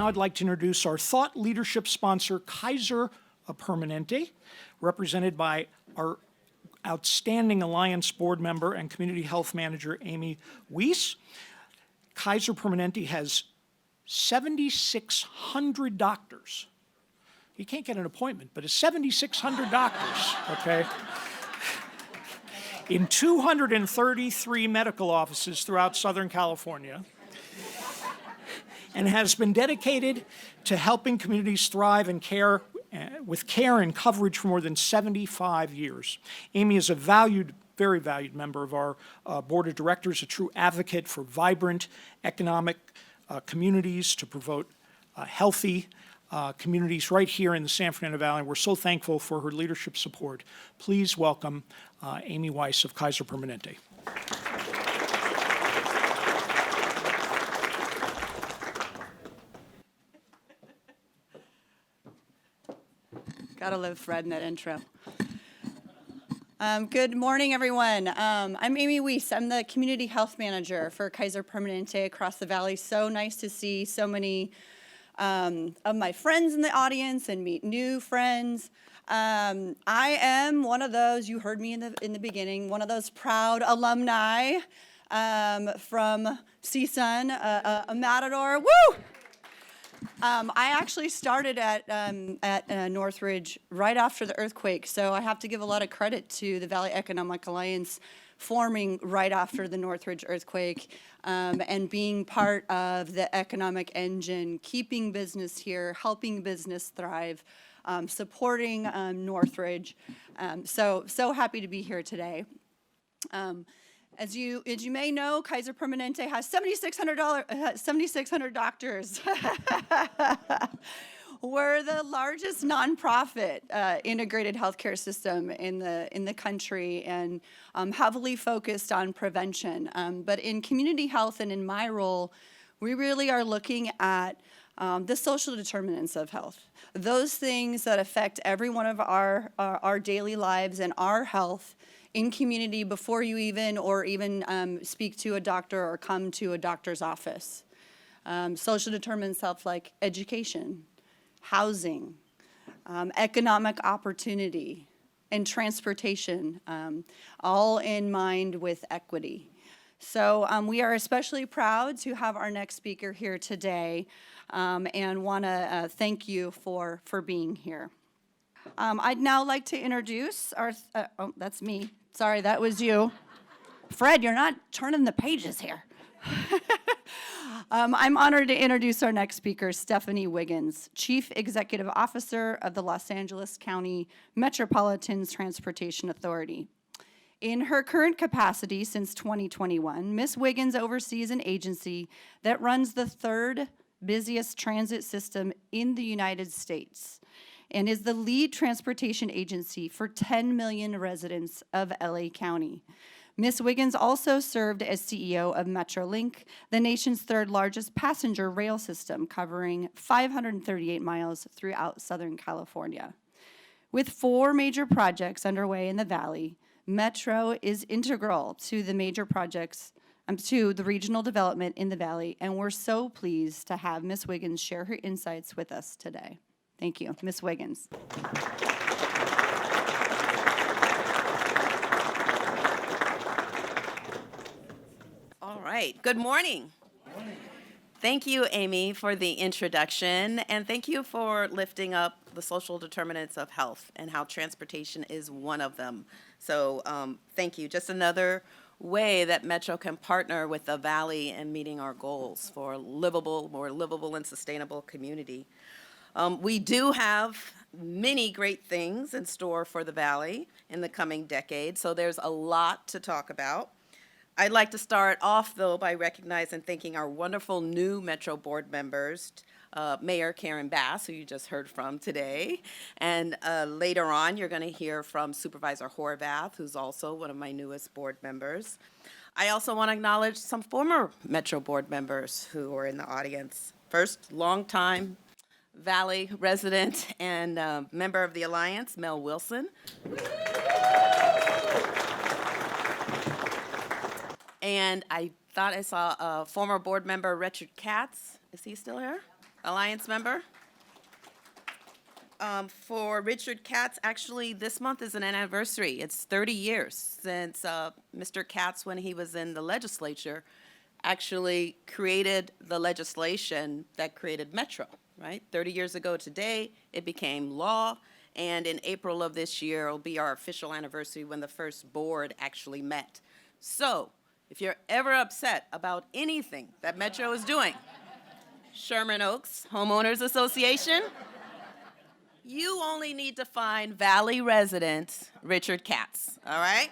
now I'd like to introduce our thought leadership sponsor, Kaiser Permanente, represented by our outstanding Alliance board member and community health manager, Amy Weiss. Kaiser Permanente has 7,600 doctors. You can't get an appointment, but it's 7,600 doctors, okay? In 233 medical offices throughout Southern California, and has been dedicated to helping communities thrive and care with care and coverage for more than 75 years. Amy is a very valued member of our board of directors, a true advocate for vibrant economic communities to promote healthy communities right here in the San Fernando Valley. We're so thankful for her leadership support. Please welcome Amy Weiss of Kaiser Permanente. Gotta love Fred in that intro. Good morning, everyone. I'm Amy Weiss. I'm the Community Health Manager for Kaiser Permanente across the Valley. So nice to see so many of my friends in the audience and meet new friends. I am one of those, you heard me in the beginning, one of those proud alumni from CSUN, a Matador. Woo! I actually started at Northridge right after the earthquake, so I have to give a lot of credit to the Valley Economic Alliance forming right after the Northridge earthquake and being part of the economic engine, keeping business here, helping business thrive, supporting Northridge. So happy to be here today. As you may know, Kaiser Permanente has 7,600 doctors. We're the largest nonprofit integrated healthcare system in the country and heavily focused on prevention. But in community health and in my role, we really are looking at the social determinants of health, those things that affect every one of our daily lives and our health in community before you even speak to a doctor or come to a doctor's office. Social determinants of health like education, housing, economic opportunity, and transportation, all in mind with equity. So we are especially proud to have our next speaker here today and want to thank you for being here. I'd now like to introduce our, oh, that's me. Sorry, that was you. Fred, you're not turning the pages here. I'm honored to introduce our next speaker, Stephanie Wiggins, Chief Executive Officer of the Los Angeles County Metropolitan Transportation Authority. In her current capacity since 2021, Ms. Wiggins oversees an agency that runs the third busiest transit system in the United States and is the lead transportation agency for 10 million residents of LA County. Ms. Wiggins also served as CEO of Metrolink, the nation's third largest passenger rail system, covering 538 miles throughout Southern California. With 4 major projects underway in the Valley, Metro is integral to the major projects, to the regional development in the Valley, and we're so pleased to have Ms. Wiggins share her insights with us today. Thank you. Ms. Wiggins. All right. Good morning. Good morning. Thank you, Amy, for the introduction, and thank you for lifting up the social determinants of health and how transportation is one of them. So thank you. Just another way that Metro can partner with the Valley in meeting our goals for a more livable and sustainable community. We do have many great things in store for the Valley in the coming decade, so there's a lot to talk about. I'd like to start off, though, by recognizing and thanking our wonderful new Metro board members, Mayor Karen Bass, who you just heard from today, and later on you're going to hear from Supervisor Horvath, who's also one of my newest board members. I also want to acknowledge some former Metro board members who are in the audience. First, longtime Valley resident and member of the Alliance, Mel Wilson. And I thought I saw a former board member, Richard Katz. Is he still here? Alliance member. For Richard Katz, actually, this month is an anniversary. It's 30 years since Mr. Katz, when he was in the legislature, actually created the legislation that created Metro, right? 30 years ago today, it became law, and in April of this year, it'll be our official anniversary when the first board actually met. So, if you're ever upset about anything that Metro is doing, Sherman Oaks Homeowners Association, you only need to find Valley resident Richard Katz, all right?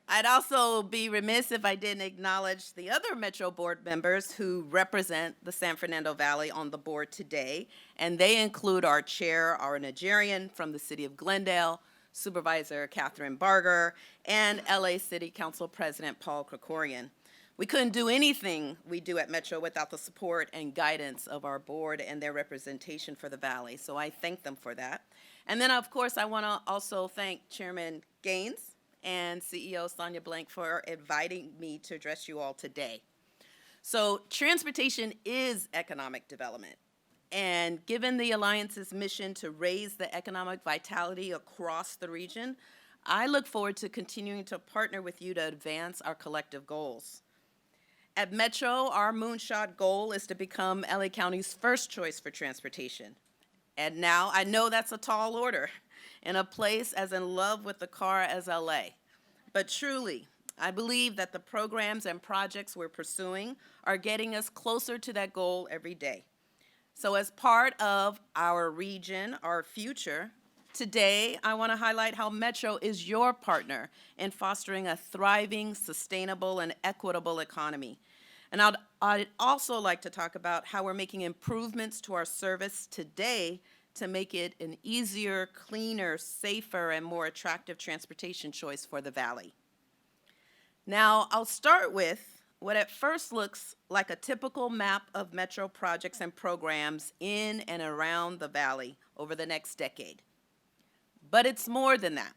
I'd also be remiss if I didn't acknowledge the other Metro board members who represent the San Fernando Valley on the board today, and they include our chair, our Nigerian from the city of Glendale, Supervisor Catherine Barger, and LA City Council President Paul Krikorian. We couldn't do anything we do at Metro without the support and guidance of our board and their representation for the Valley, so I thank them for that. And then, of course, I want to also thank Chairman Gaines and CEO Sonia Blank for inviting me to address you all today. So transportation is economic development, and given the Alliance's mission to raise the economic vitality across the region, I look forward to continuing to partner with you to advance our collective goals. At Metro, our moonshot goal is to become LA County's first choice for transportation. And now, I know that's a tall order in a place as in love with the car as LA. But truly, I believe that the programs and projects we're pursuing are getting us closer to that goal every day. So as part of our region, our future, today I want to highlight how Metro is your partner in fostering a thriving, sustainable, and equitable economy. And I'd also like to talk about how we're making improvements to our service today to make it an easier, cleaner, safer, and more attractive transportation choice for the Valley. Now, I'll start with what at first looks like a typical map of Metro projects and programs in and around the Valley over the next decade. But it's more than that.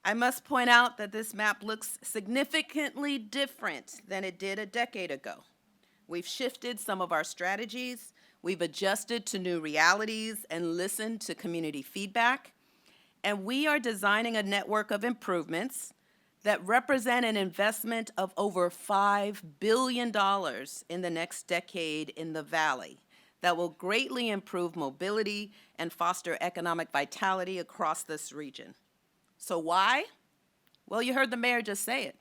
I must point out that this map looks significantly different than it did a decade ago. We've shifted some of our strategies, we've adjusted to new realities and listened to community feedback, and we are designing a network of improvements that represent an investment of over $5 billion in the next decade in the Valley that will greatly improve mobility and foster economic vitality across this region. So why? Well, you heard the mayor just say it.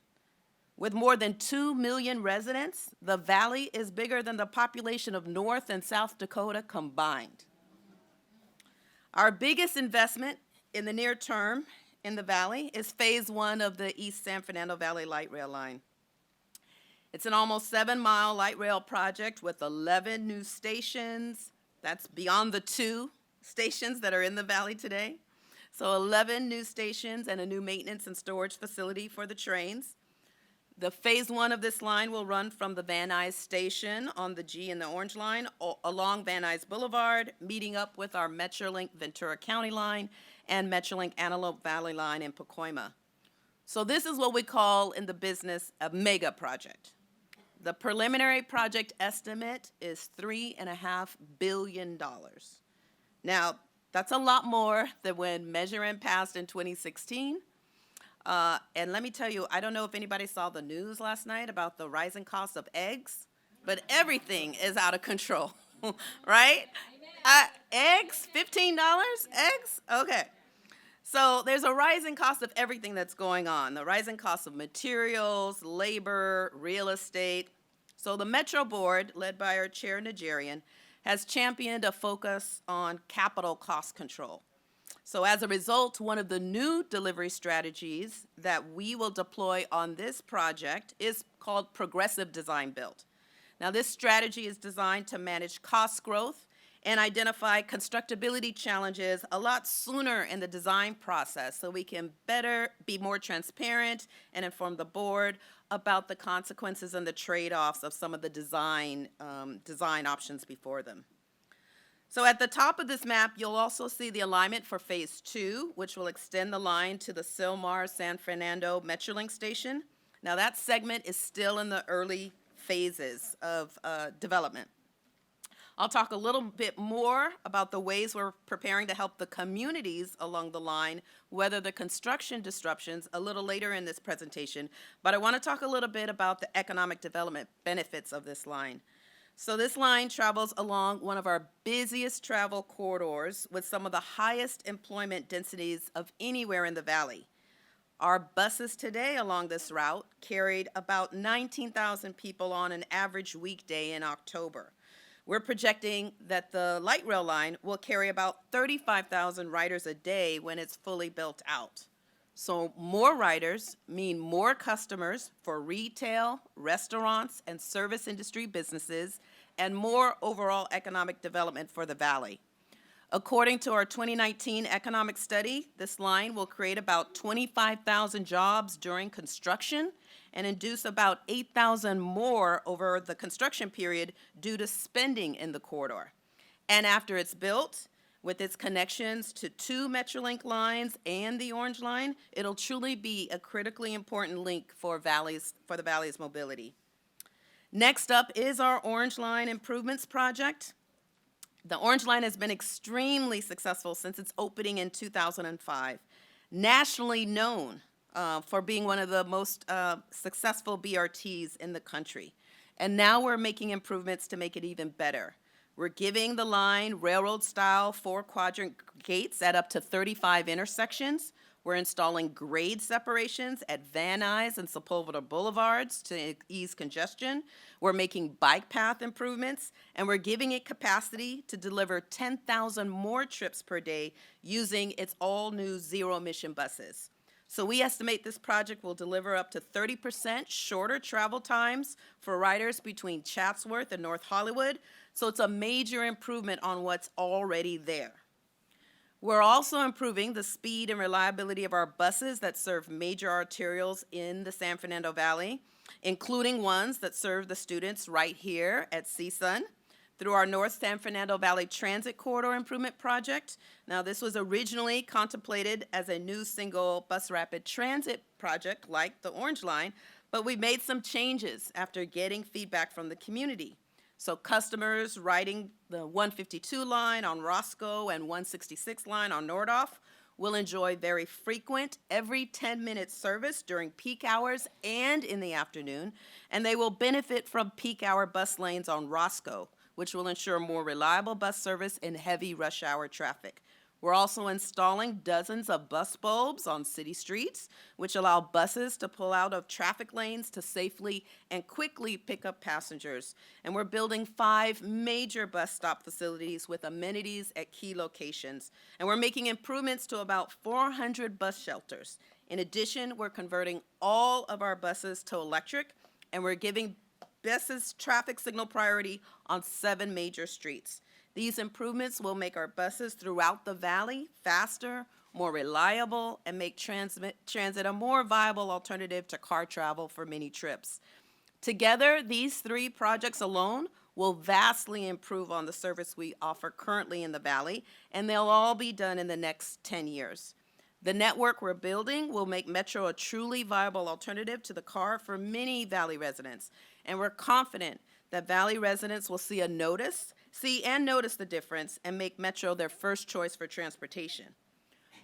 With more than 2 million residents, the Valley is bigger than the population of North and South Dakota combined. Our biggest investment in the near term in the Valley is phase 1 of the East San Fernando Valley Light Rail line. It's an almost 7-mile light rail project with 11 new stations. That's beyond the 2 stations that are in the Valley today. So 11 new stations and a new maintenance and storage facility for the trains. The phase 1 of this line will run from the Van Nuys station on the G and the Orange line along Van Nuys Boulevard, meeting up with our Metrolink Ventura County line and Metrolink Antelope Valley line in Pacoima. So this is what we call in the business a mega project. The preliminary project estimate is $3.5 billion. Now, that's a lot more than when Measure M passed in 2016. And let me tell you, I don't know if anybody saw the news last night about the rising cost of eggs, but everything is out of control, right? Eggs, $15? Eggs? Okay. So there's a rising cost of everything that's going on, the rising cost of materials, labor, real estate. So the Metro Board, led by our chair, Nigerian, has championed a focus on capital cost control. So as a result, one of the new delivery strategies that we will deploy on this project is called Progressive Design Build. Now, this strategy is designed to manage cost growth and identify constructability challenges a lot sooner in the design process so we can better be more transparent and inform the board about the consequences and the trade-offs of some of the design options before them. So at the top of this map, you'll also see the alignment for phase 2, which will extend the line to the Silmar San Fernando Metrolink station. Now that segment is still in the early phases of development. I'll talk a little bit more about the ways we're preparing to help the communities along the line weather the construction disruptions a little later in this presentation, but I want to talk a little bit about the economic development benefits of this line. So this line travels along one of our busiest travel corridors with some of the highest employment densities of anywhere in the valley. Our buses today along this route carried about 19,000 people on an average weekday in October. We're projecting that the light rail line will carry about 35,000 riders a day when it's fully built out. So more riders mean more customers for retail, restaurants, and service industry businesses, and more overall economic development for the valley. According to our 2019 economic study, this line will create about 25,000 jobs during construction and induce about 8,000 more over the construction period due to spending in the corridor. And after it's built, with its connections to 2 Metrolink lines and the Orange Line, it'll truly be a critically important link for the valley's mobility. Next up is our Orange Line Improvements Project. The Orange Line has been extremely successful since its opening in 2005, nationally known for being one of the most successful BRTs in the country. And now we're making improvements to make it even better. We're giving the line railroad-style 4-quadrant gates at up to 35 intersections. We're installing grade separations at Van Nuys and Sepulveda Boulevards to ease congestion. We're making bike path improvements, and we're giving it capacity to deliver 10,000 more trips per day using its all-new zero-emission buses. So we estimate this project will deliver up to 30% shorter travel times for riders between Chatsworth and North Hollywood, so it's a major improvement on what's already there. We're also improving the speed and reliability of our buses that serve major arterials in the San Fernando Valley, including ones that serve the students right here at CSUN through our North San Fernando Valley Transit Corridor Improvement Project. Now, this was originally contemplated as a new single bus rapid transit project like the Orange Line, but we made some changes after getting feedback from the community. So customers riding the 152 line on Roscoe and 166 line on Nordhoff will enjoy very frequent, every 10-minute service during peak hours and in the afternoon, and they will benefit from peak hour bus lanes on Roscoe, which will ensure more reliable bus service in heavy rush hour traffic. We're also installing dozens of bus bulbs on city streets, which allow buses to pull out of traffic lanes to safely and quickly pick up passengers. And we're building 5 major bus stop facilities with amenities at key locations. And we're making improvements to about 400 bus shelters. In addition, we're converting all of our buses to electric, and we're giving buses traffic signal priority on 7 major streets. These improvements will make our buses throughout the valley faster, more reliable, and make transit a more viable alternative to car travel for many trips. Together, these 3 projects alone will vastly improve on the service we offer currently in the valley, and they'll all be done in the next 10 years. The network we're building will make Metro a truly viable alternative to the car for many Valley residents, and we're confident that Valley residents will see and notice the difference and make Metro their first choice for transportation.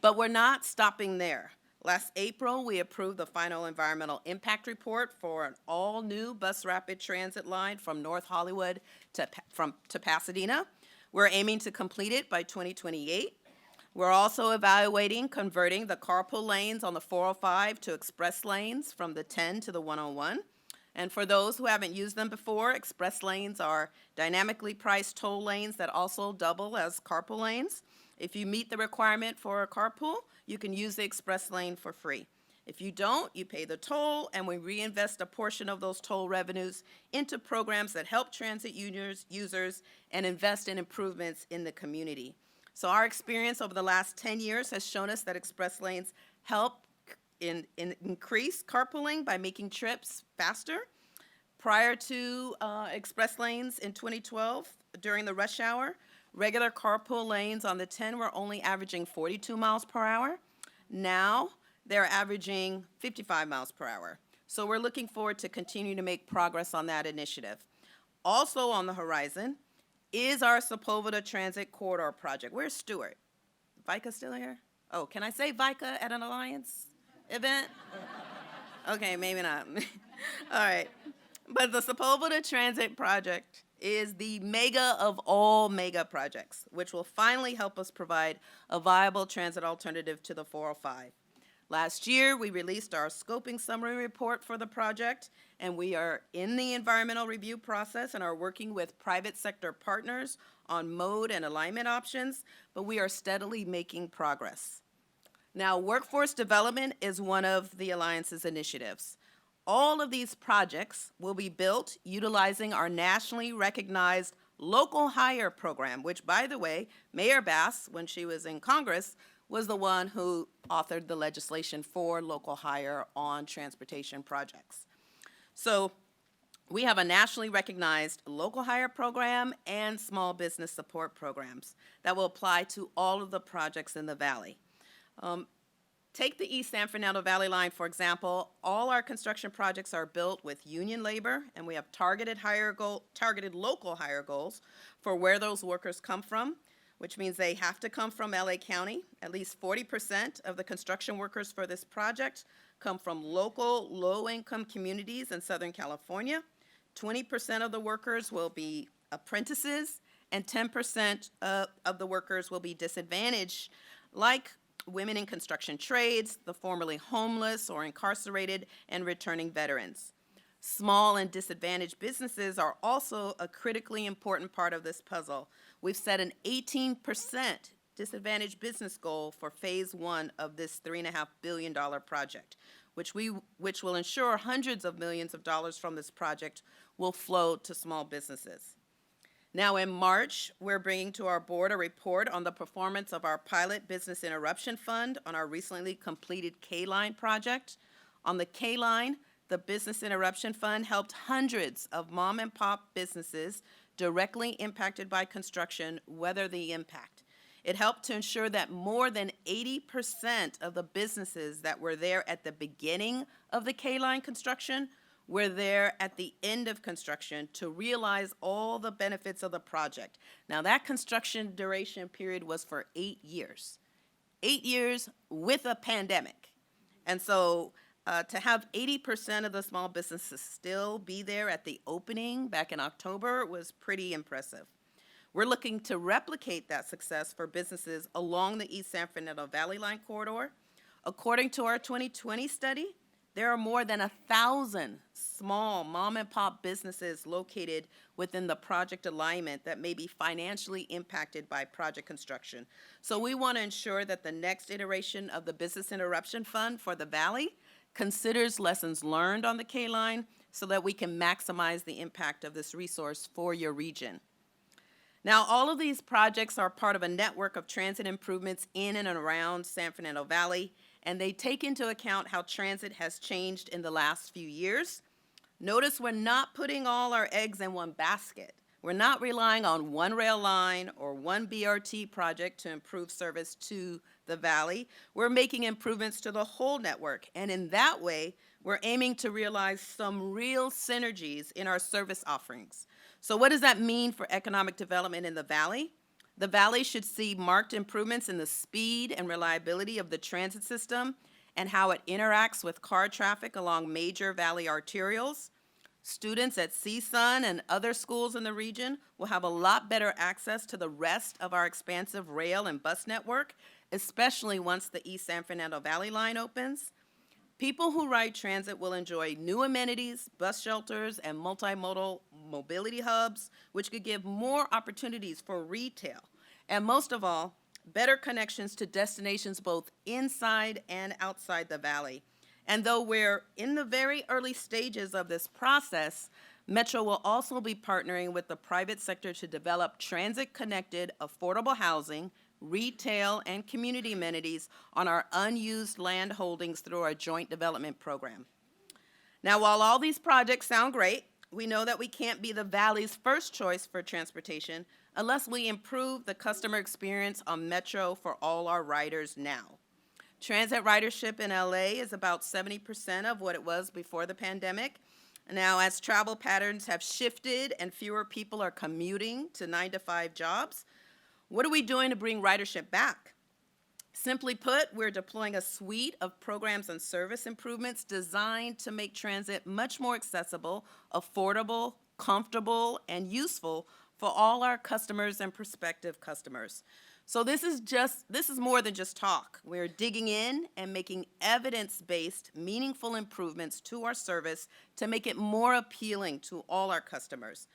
But we're not stopping there. Last April, we approved the final environmental impact report for an all-new bus rapid transit line from North Hollywood to Pasadena. We're aiming to complete it by 2028. We're also evaluating converting the carpool lanes on the 405 to express lanes from the 10 to the 101. And for those who haven't used them before, express lanes are dynamically priced toll lanes that also double as carpool lanes. If you meet the requirement for a carpool, you can use the express lane for free. If you don't, you pay the toll, and we reinvest a portion of those toll revenues into programs that help transit users and invest in improvements in the community. So our experience over the last 10 years has shown us that express lanes help increase carpooling by making trips faster. Prior to express lanes in 2012, during the rush hour, regular carpool lanes on the 10 were only averaging 42 miles per hour. Now they're averaging 55 miles per hour. So we're looking forward to continue to make progress on that initiative. Also on the horizon is our Sepulveda Transit Corridor project. Where's Stuart? Vika still here? Oh, can I say Vika at an Alliance event? Okay, maybe not. All right. But the Sepulveda Transit Project is the mega of all mega projects, which will finally help us provide a viable transit alternative to the 405. Last year, we released our scoping summary report for the project, and we are in the environmental review process and are working with private sector partners on mode and alignment options, but we are steadily making progress. Now, workforce development is one of the Alliance's initiatives. All of these projects will be built utilizing our nationally recognized local hire program, which, by the way, Mayor Bass, when she was in Congress, was the one who authored the legislation for local hire on transportation projects. So we have a nationally recognized local hire program and small business support programs that will apply to all of the projects in the Valley. Take the East San Fernando Valley Line, for example. All our construction projects are built with union labor, and we have targeted local hire goals for where those workers come from, which means they have to come from LA County. At least 40% of the construction workers for this project come from local low-income communities in Southern California. 20% of the workers will be apprentices, and 10% of the workers will be disadvantaged, like women in construction trades, the formerly homeless or incarcerated, and returning veterans. Small and disadvantaged businesses are also a critically important part of this puzzle. We've set an 18% disadvantaged business goal for phase one of this $3.5 billion project, which will ensure hundreds of millions of dollars from this project will flow to small businesses. Now in March, we're bringing to our board a report on the performance of our pilot business interruption fund on our recently completed K-Line project. On the K-Line, the business interruption fund helped hundreds of mom and pop businesses directly impacted by construction weather the impact. It helped to ensure that more than 80% of the businesses that were there at the beginning of the K-Line construction were there at the end of construction to realize all the benefits of the project. Now, that construction duration period was for 8 years. 8 years with a pandemic. And so to have 80% of the small businesses still be there at the opening back in October was pretty impressive. We're looking to replicate that success for businesses along the East San Fernando Valley Line corridor. According to our 2020 study, there are more than 1,000 small mom and pop businesses located within the project alignment that may be financially impacted by project construction. So we want to ensure that the next iteration of the Business Interruption Fund for the Valley considers lessons learned on the K-Line so that we can maximize the impact of this resource for your region. Now, all of these projects are part of a network of transit improvements in and around San Fernando Valley, and they take into account how transit has changed in the last few years. Notice we're not putting all our eggs in one basket. We're not relying on one rail line or one BRT project to improve service to the Valley. We're making improvements to the whole network, and in that way, we're aiming to realize some real synergies in our service offerings. So what does that mean for economic development in the Valley? The Valley should see marked improvements in the speed and reliability of the transit system and how it interacts with car traffic along major Valley arterials. Students at CSUN and other schools in the region will have a lot better access to the rest of our expansive rail and bus network, especially once the East San Fernando Valley Line opens. People who ride transit will enjoy new amenities, bus shelters, and multimodal mobility hubs, which could give more opportunities for retail. And most of all, better connections to destinations both inside and outside the Valley. And though we're in the very early stages of this process, Metro will also be partnering with the private sector to develop transit-connected, affordable housing, retail, and community amenities on our unused land holdings through our joint development program. Now, while all these projects sound great, we know that we can't be the Valley's first choice for transportation unless we improve the customer experience on Metro for all our riders now. Transit ridership in LA is about 70% of what it was before the pandemic, Now, as travel patterns have shifted and fewer people are commuting to 9-to-5 jobs, what are we doing to bring ridership back? Simply put, we're deploying a suite of programs and service improvements designed to make transit much more accessible, affordable, comfortable, and useful for all our customers and prospective customers. So this is more than just talk. We're digging in and making evidence-based, meaningful improvements to our service to make it more appealing to all our customers.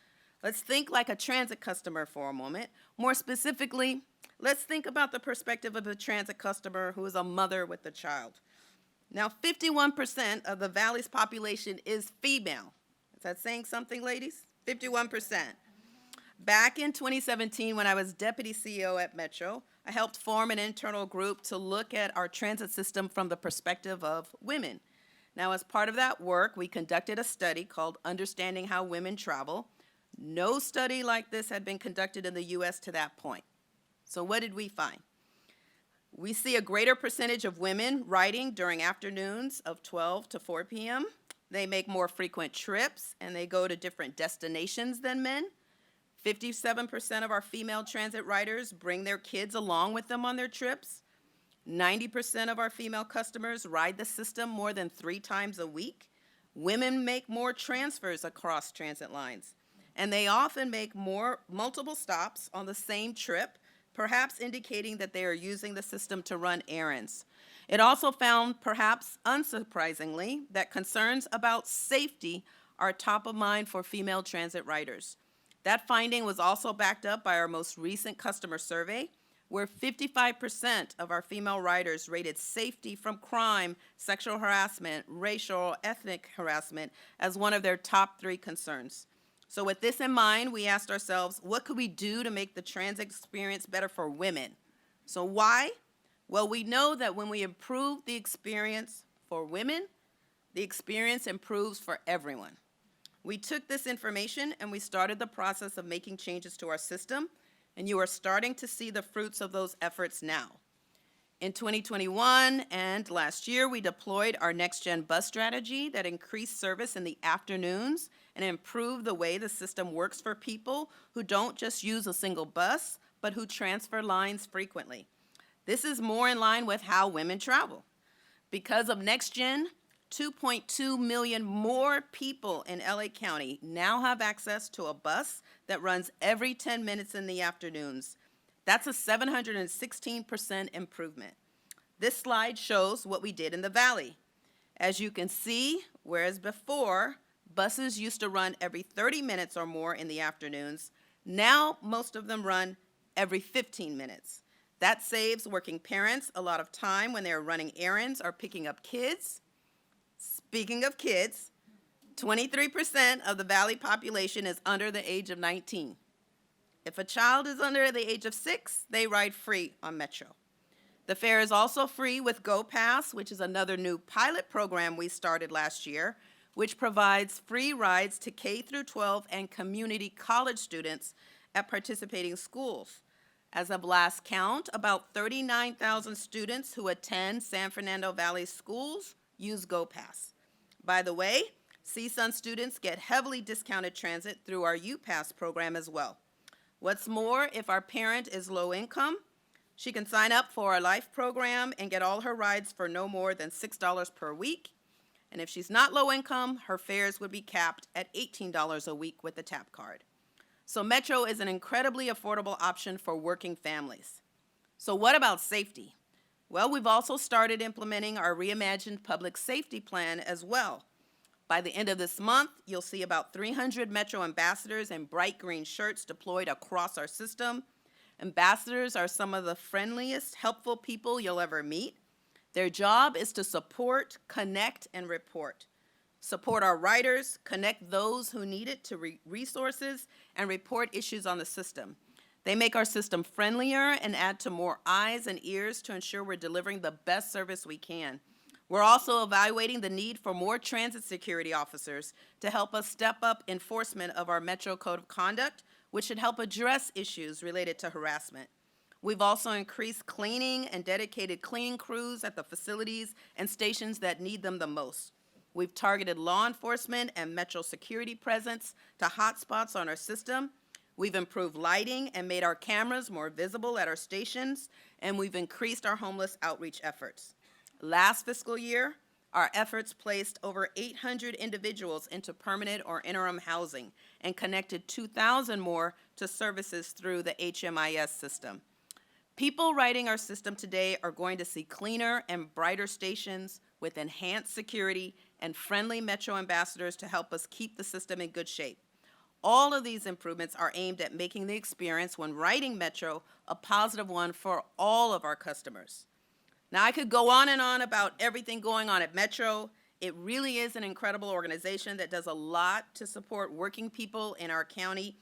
Let's think like a transit customer for a moment. More specifically, let's think about the perspective of a transit customer who is a mother with a child. Now, 51% of the Valley's population is female. Is that saying something, ladies? 51%. Back in 2017, when I was Deputy CEO at Metro, I helped form an internal group to look at our transit system from the perspective of women. Now, as part of that work, we conducted a study called Understanding How Women Travel. No study like this had been conducted in the U.S. to that point. So what did we find? We see a greater percentage of women riding during afternoons of 12 to 4 p.m. They make more frequent trips, and they go to different destinations than men. 57% of our female transit riders bring their kids along with them on their trips. 90% of our female customers ride the system more than 3 times a week. Women make more transfers across transit lines, and they often make multiple stops on the same trip, perhaps indicating that they are using the system to run errands. It also found, perhaps unsurprisingly, that concerns about safety are top of mind for female transit riders. That finding was also backed up by our most recent customer survey, where 55% of our female riders rated safety from crime, sexual harassment, racial or ethnic harassment as one of their top 3 concerns. So with this in mind, we asked ourselves, what could we do to make the transit experience better for women? So why? Well, we know that when we improve the experience for women, the experience improves for everyone. We took this information and we started the process of making changes to our system, and you are starting to see the fruits of those efforts now. In 2021 and last year, we deployed our next-gen bus strategy that increased service in the afternoons and improved the way the system works for people who don't just use a single bus, but who transfer lines frequently. This is more in line with how women travel. Because of next-gen, 2.2 million more people in LA County now have access to a bus that runs every 10 minutes in the afternoons. That's a 716% improvement. This slide shows what we did in the Valley. As you can see, whereas before, buses used to run every 30 minutes or more in the afternoons, now most of them run every 15 minutes. That saves working parents a lot of time when they're running errands or picking up kids. Speaking of kids, 23% of the Valley population is under the age of 19. If a child is under the age of 6, they ride free on Metro. The fare is also free with Go Pass, which is another new pilot program we started last year, which provides free rides to K through 12 and community college students at participating schools. As of last count, about 39,000 students who attend San Fernando Valley schools use Go Pass. By the way, CSUN students get heavily discounted transit through our UPass program as well. What's more, if our parent is low income, she can sign up for our Life program and get all her rides for no more than $6 per week. And if she's not low income, her fares would be capped at $18 a week with the TAP card. So Metro is an incredibly affordable option for working families. So what about safety? Well, we've also started implementing our reimagined public safety plan as well. By the end of this month, you'll see about 300 Metro ambassadors in bright green shirts deployed across our system. Ambassadors are some of the friendliest, helpful people you'll ever meet. Their job is to support, connect, and report. Support our riders, connect those who need it to resources, and report issues on the system. They make our system friendlier and add to more eyes and ears to ensure we're delivering the best service we can. We're also evaluating the need for more transit security officers to help us step up enforcement of our Metro Code of Conduct, which should help address issues related to harassment. We've also increased cleaning and dedicated cleaning crews at the facilities and stations that need them the most. We've targeted law enforcement and metro security presence to hotspots on our system. We've improved lighting and made our cameras more visible at our stations, and we've increased our homeless outreach efforts. Last fiscal year, our efforts placed over 800 individuals into permanent or interim housing and connected 2,000 more to services through the HMIS system. People riding our system today are going to see cleaner and brighter stations with enhanced security and friendly Metro ambassadors to help us keep the system in good shape. All of these improvements are aimed at making the experience when riding Metro a positive one for all of our customers. Now, I could go on and on about everything going on at Metro. It really is an incredible organization that does a lot to support working people in our county.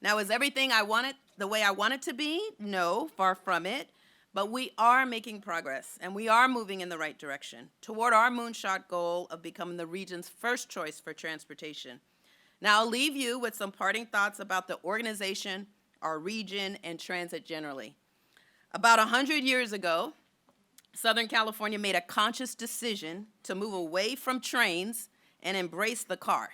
Now, is everything I want it the way I want it to be? No, far from it. But we are making progress, and we are moving in the right direction toward our moonshot goal of becoming the region's first choice for transportation. Now, I'll leave you with some parting thoughts about the organization, our region, and transit generally. About 100 years ago, Southern California made a conscious decision to move away from trains and embrace the car.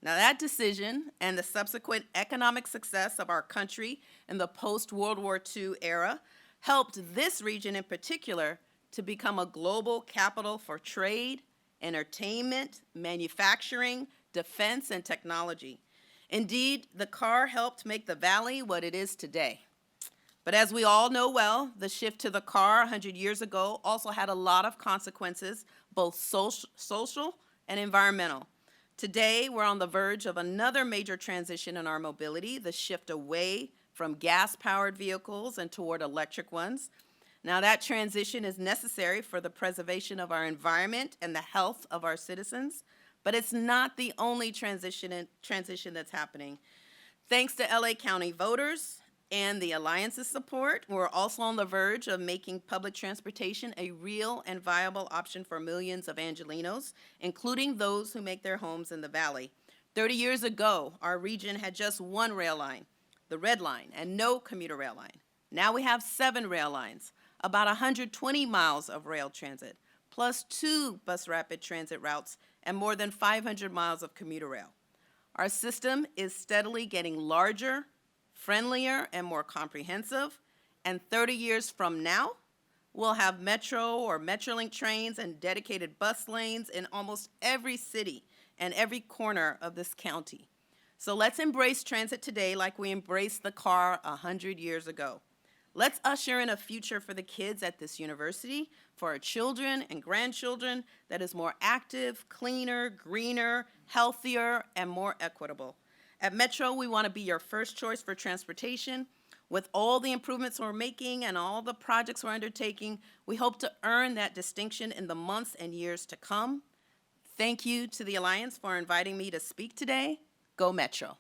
Now, that decision and the subsequent economic success of our country in the post-World War II era helped this region in particular to become a global capital for trade, entertainment, manufacturing, defense, and technology. Indeed, the car helped make the valley what it is today. But as we all know well, the shift to the car 100 years ago also had a lot of consequences, both social and environmental. Today, we're on the verge of another major transition in our mobility, the shift away from gas-powered vehicles and toward electric ones. Now, that transition is necessary for the preservation of our environment and the health of our citizens, but it's not the only transition that's happening. Thanks to LA County voters and the Alliance's support, we're also on the verge of making public transportation a real and viable option for millions of Angelenos, including those who make their homes in the Valley. 30 years ago, our region had just one rail line, the Red Line, and no commuter rail line. Now we have 7 rail lines, about 120 miles of rail transit, plus 2 bus rapid transit routes, and more than 500 miles of commuter rail. Our system is steadily getting larger, friendlier, and more comprehensive, and 30 years from now, we'll have Metro or Metrolink trains and dedicated bus lanes in almost every city and every corner of this county. So let's embrace transit today like we embraced the car 100 years ago. Let's usher in a future for the kids at this university, for our children and grandchildren that is more active, cleaner, greener, healthier, and more equitable. At Metro, we want to be your first choice for transportation. With all the improvements we're making and all the projects we're undertaking, we hope to earn that distinction in the months and years to come. Thank you to the Alliance for inviting me to speak today. Go Metro.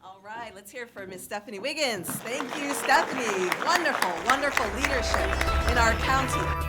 All right, let's hear for Ms. Stephanie Wiggins. Thank you, Stephanie. Wonderful, wonderful leadership in our county.